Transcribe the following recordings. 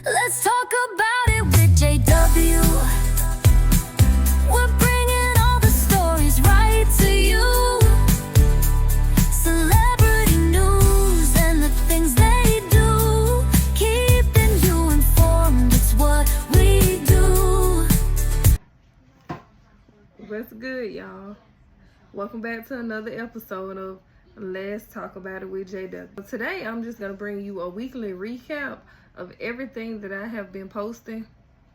Let's talk about it with JW. We're bringing all the stories right to you. Celebrity news and the things they do. Keeping you informed, it's what we do. What's good, y'all? Welcome back to another episode of Let's Talk About It with JW. Today, I'm just going to bring you a weekly recap of everything that I have been posting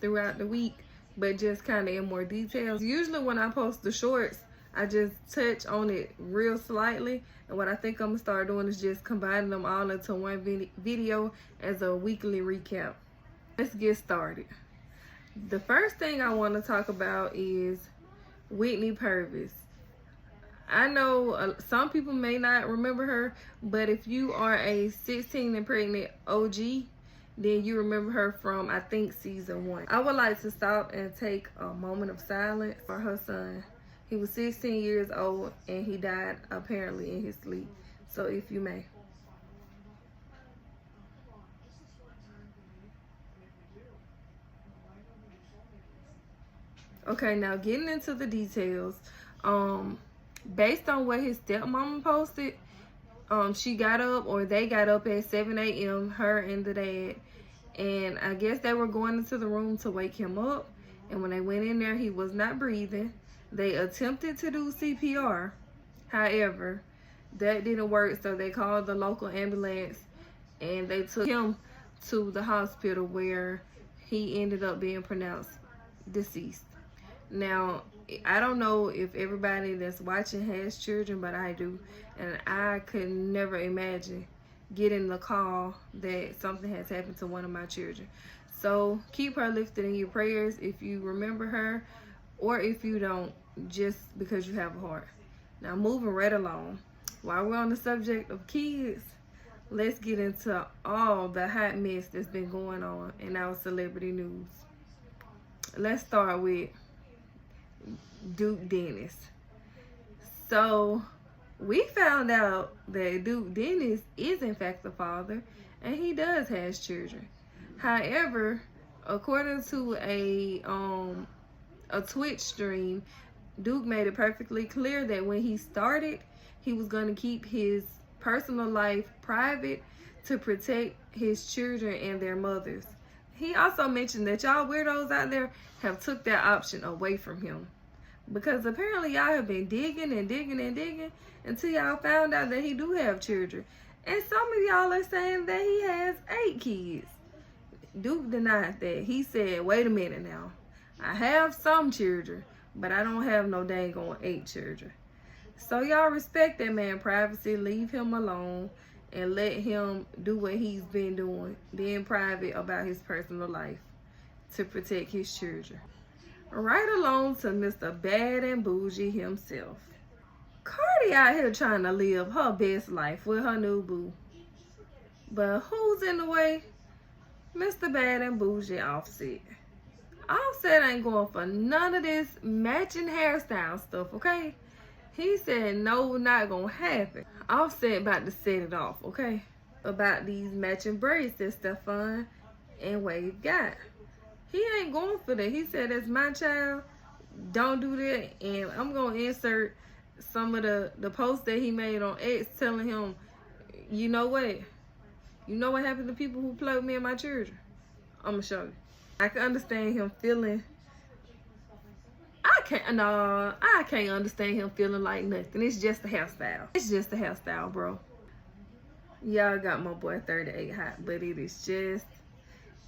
throughout the week, but just kind of in more details. Usually when I post the shorts, I just touch on it real slightly, and what I think I'm going to start doing is just combining them all into one video as a weekly recap. Let's get started. The first thing I want to talk about is Whitney Purvis. I know some people may not remember her, but if you are a 16 and pregnant OG, then you remember her from, I think, season 1. I would like to stop and take a moment of silence for her son. He was 16 years old and he died apparently in his sleep. So if you may. Okay, now getting into the details. Based on what his stepmama posted, she got up, or they got up at 7 a.m., her and the dad, and I guess they were going into the room to wake him up, and when they went in there, he was not breathing. They attempted to do CPR, however, that didn't work, so they called the local ambulance, and they took him to the hospital where he ended up being pronounced deceased. Now, I don't know if everybody that's watching has children, but I do. And I could never imagine getting the call that something has happened to one of my children. So keep her lifted in your prayers if you remember her, or if you don't, just because you have a heart. Now, moving right along. While we're on the subject of kids, let's get into all the hot mess that's been going on in our celebrity news. Let's start with Duke Dennis. So we found out that Duke Dennis is in fact the father, and he does have children. However, according to a Twitch stream, Duke made it perfectly clear that when he started, he was going to keep his personal life private to protect his children and their mothers. He also mentioned that y'all weirdos out there have took that option away from him, because apparently y'all have been digging and digging and digging until y'all found out that he do have children. And some of y'all are saying that he has 8 kids. Duke denied that. He said, wait a minute now. I have some children, but I don't have no dang on 8 children. So y'all respect that man's privacy. Leave him alone and let him do what he's been doing, being private about his personal life to protect his children. Right along to Mr. Bad and Bougie himself. Cardi out here trying to live her best life with her new boo. But who's in the way? Mr. Bad and Bougie Offset. Offset ain't going for none of this matching hairstyle stuff, okay? He said no, not gonna happen. Offset about to set it off, okay? About these matching braids that Stefan and Wade got. He ain't going for that. He said, that's my child. Don't do that. And I'm going to insert some of the posts that he made on X telling him, you know what? You know what happened to people who play with me and my children? I'm going to show you. I can understand him feeling... I can't understand him feeling like nothing. It's just a hairstyle. It's just a hairstyle, bro. Y'all got my boy 38 hot, but it is just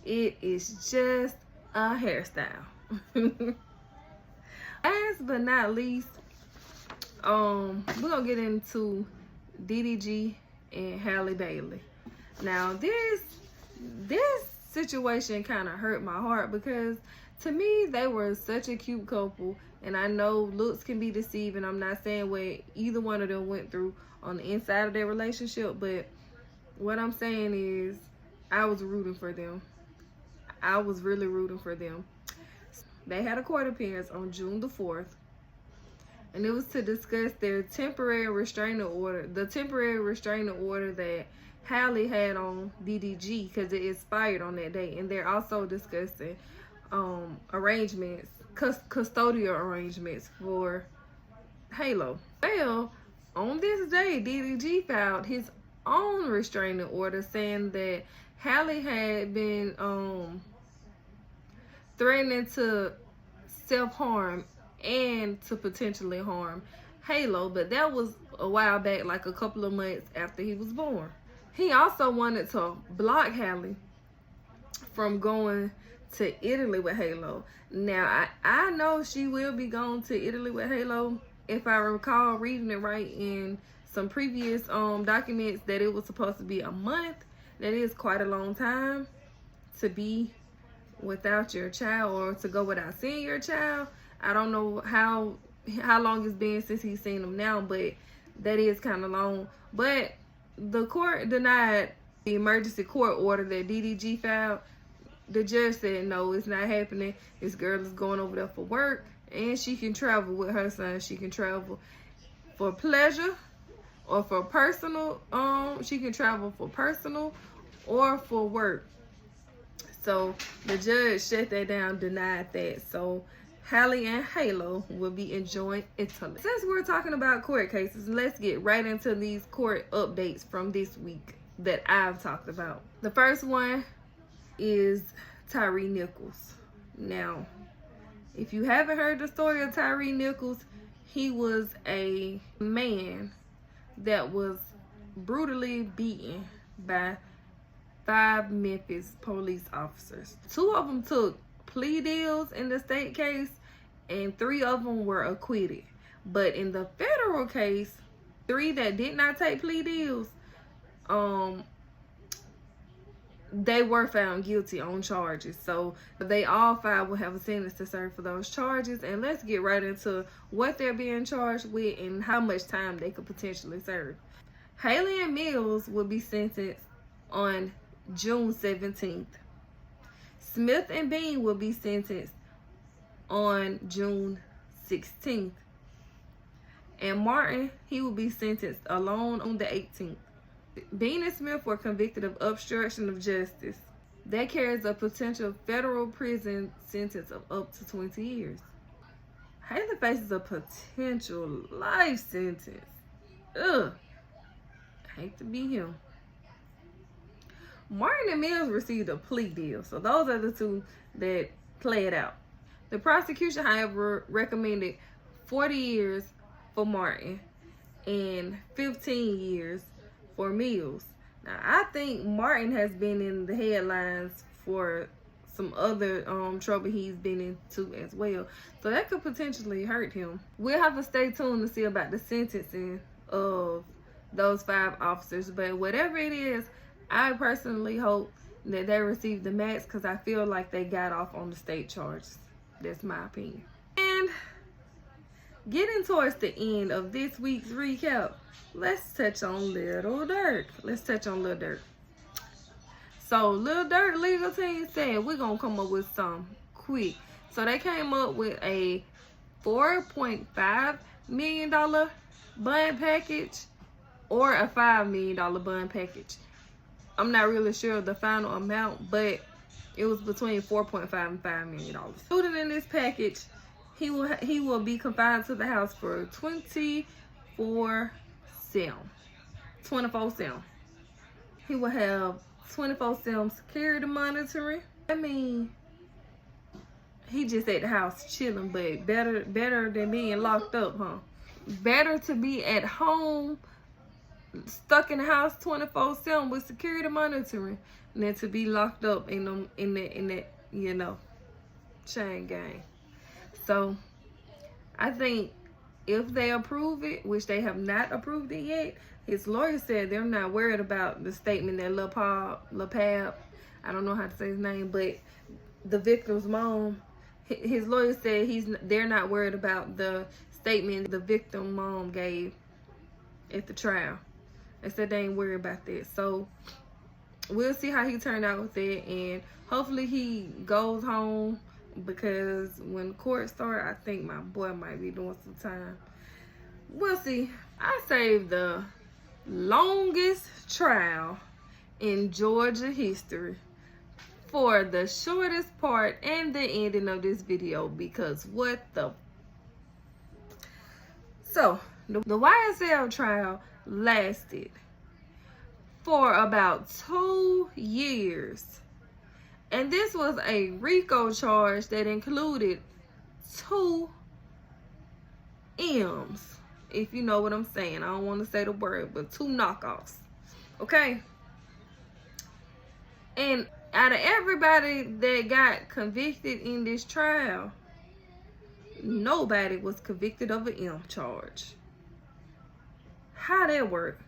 a hairstyle. Last but not least, we're gonna get into DDG and Halle Bailey. Now this situation kind of hurt my heart, because to me they were such a cute couple, and I know looks can be deceiving. I'm not saying what either one of them went through on the inside of their relationship, but what I'm saying is I was rooting for them. I was really rooting for them. They had a court appearance on June the 4th, and it was to discuss their temporary restraining order, the temporary restraining order that Halle had on DDG because it expired on that day, and they're also discussing arrangements, custodial arrangements for Halo. Well, on this day, DDG filed his own restraining order saying that Halle had been threatening to self-harm and to potentially harm Halo, but that was a while back, like a couple of months after he was born. He also wanted to block Halle from going to Italy with Halo. Now, I know she will be going to Italy with Halo. If I recall reading it right in some previous documents, that it was supposed to be a month. That is quite a long time to be without your child, or to go without seeing your child. I don't know how long it's been since he's seen him now, but that is kind of long. But the court denied the emergency court order that DDG filed. The judge said no, it's not happening. This girl is going over there for work, and she can travel with her son. She can travel for pleasure or for personal. She can travel for personal or for work. So the judge shut that down, denied that. So Halle and Halo will be enjoying Italy. Since we're talking about court cases, let's get right into these court updates from this week that I've talked about. The first one is Tyre Nichols. Now, if you haven't heard the story of Tyre Nichols, he was a man that was brutally beaten by 5 Memphis police officers. 2 of them took plea deals in the state case, and 3 of them were acquitted. But in the federal case, 3 that did not take plea deals, they were found guilty on charges. So they all 5 will have a sentence to serve for those charges. And let's get right into what they're being charged with and how much time they could potentially serve. Halle and Mills will be sentenced on June 17th. Smith and Bean will be sentenced on June 16th. And Martin, he will be sentenced alone on the 18th. Bean and Smith were convicted of obstruction of justice. That carries a potential federal prison sentence of up to 20 years. Halle faces a potential life sentence. Ugh. Hate to be him. Martin and Mills received a plea deal. So those are the 2 that played out. The prosecution, however, recommended 40 years for Martin and 15 years for Mills. Now, I think Martin has been in the headlines for some other trouble he's been into as well. So that could potentially hurt him. We'll have to stay tuned to see about the sentencing of those 5 officers. But whatever it is, I personally hope that they receive the max, because I feel like they got off on the state charges. That's my opinion. And getting towards the end of this week's recap, let's touch on Lil Durk. So Lil Durk legal team said we're going to come up with some quick. So they came up with a $4.5 million bond package or a $5 million bond package. I'm not really sure of the final amount, but it was between $4.5 and $5 million. Included in this package, he will be confined to the house for 24/7. He will have 24/7 security monitoring. I mean, he just at the house chilling, but better than being locked up, huh? Better to be at home, stuck in the house 24/7 with security monitoring, than to be locked up in that chain gang. So I think if they approve it, which they have not approved it yet, his lawyer said they're not worried about the statement that LaPab, I don't know how to say his name, but the victim's mom, his lawyer said they're not worried about the statement the victim mom gave at the trial. They said they ain't worried about that. So we'll see how he turned out with it, and hopefully he goes home, because when court starts, I think my boy might be doing some time. We'll see. I saved the longest trial in Georgia history for the shortest part and the ending of this video, because what the... So the YSL trial lasted for about 2 years, and this was a RICO charge that included 2 M's, if you know what I'm saying. I don't want to say the word, but 2 knockoffs. Okay? And out of everybody that got convicted in this trial, nobody was convicted of an M charge. How that work?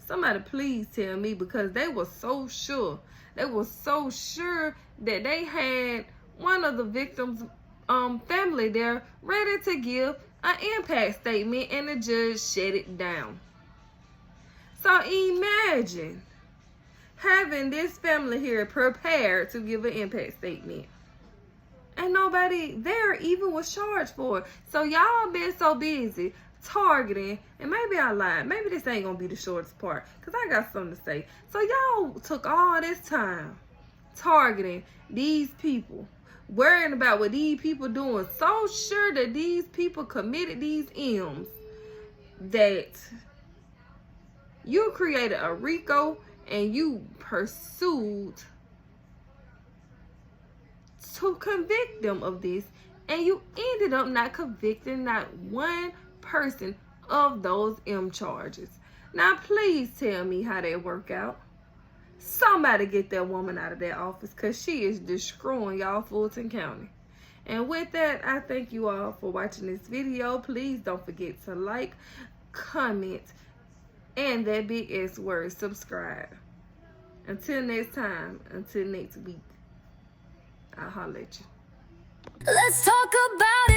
Somebody please tell me, because they were so sure. They were so sure that they had one of the victims' family there ready to give an impact statement, and the judge shut it down. So imagine having this family here prepared to give an impact statement, and nobody there even was charged for it. So y'all been so busy targeting, and maybe I lied, maybe this ain't gonna be the shortest part, because I got something to say. So y'all took all this time targeting these people, worrying about what these people doing, so sure that these people committed these M's, that you created a RICO and you pursued to convict them of this, and you ended up not convicting not one person of those M charges. Now please tell me how that work out. Somebody get that woman out of that office, because she is destroying y'all Fulton County. And with that, I thank you all for watching this video. Please don't forget to like, comment, and that big S word, subscribe. Until next time, until next week, I'll holler at you. Let's talk about it.